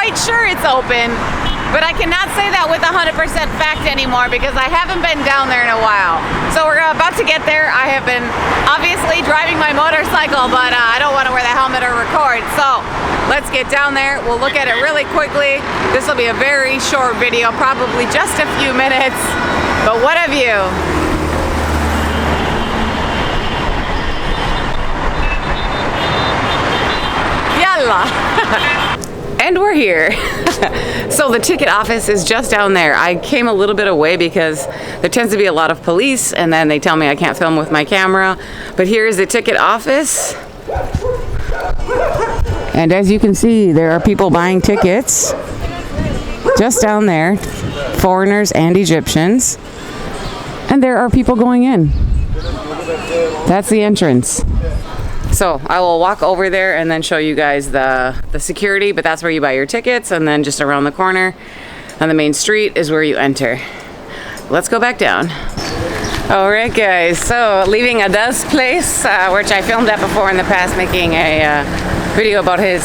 quite sure it's open, but I cannot say that with 100% fact anymore because I haven't been down there in a while. So we're about to get there. I have been obviously driving my motorcycle, but I don't want to wear the helmet or record. So let's get down there. We'll look at it really quickly. This will be a very short video, probably just a few minutes. But what of you? Yalla! And we're here. So the ticket office is just down there. I came a little bit away because there tends to be a lot of police and then they tell me I can't film with my camera. But here is the ticket office. And as you can see, there are people buying tickets just down there, foreigners and Egyptians. And there are people going in. That's the entrance. So I will walk over there and then show you guys the security, but that's where you buy your tickets, and then just around the corner on the main street is where you enter. Let's go back down. All right, guys, so leaving Ad's place, which I filmed at before in the past, making a video about his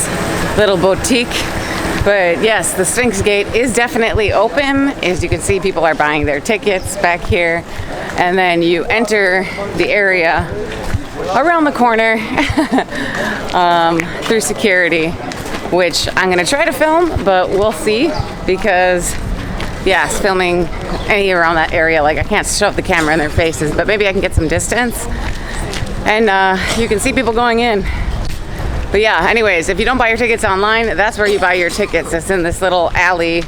little boutique. But yes, the Sphinx Gate is definitely open. As you can see, people are buying their tickets back here, and then you enter the area around the corner through security, which I'm gonna try to film, but we'll see, because yes, filming any around that area, like I can't shove the camera in their faces, but maybe I can get some distance and you can see people going in. But yeah, anyways, if you don't buy your tickets online, that's where you buy your tickets. It's in this little alley,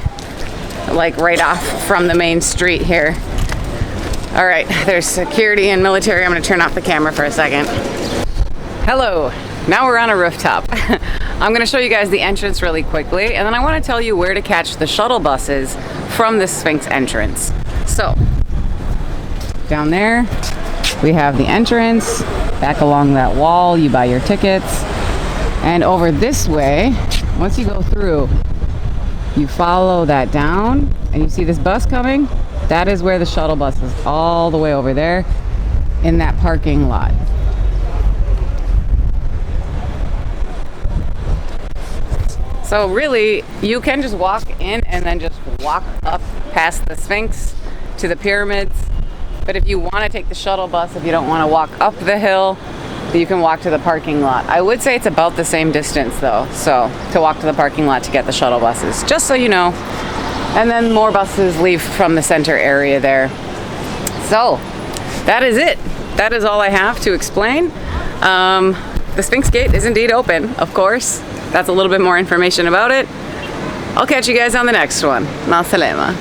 like right off from the main street here. All right, there's security and military. I'm gonna turn off the camera for a second. Hello, now we're on a rooftop. I'm gonna show you guys the entrance really quickly, and then I wanna tell you where to catch the shuttle buses from the Sphinx entrance. So, down there, we have the entrance. Back along that wall, you buy your tickets. And over this way, once you go through, you follow that down, and you see this bus coming? That is where the shuttle bus is, all the way over there in that parking lot. So really, you can just walk in and then just walk up past the Sphinx to the pyramids. But if you want to take the shuttle bus, if you don't want to walk up the hill, you can walk to the parking lot. I would say it's about the same distance though, so to walk to the parking lot to get the shuttle buses, just so you know. And then more buses leave from the center area there. So that is it. That is all I have to explain. The Sphinx Gate is indeed open, of course. That's a little bit more information about it. I'll catch you guys on the next one. Ma salama.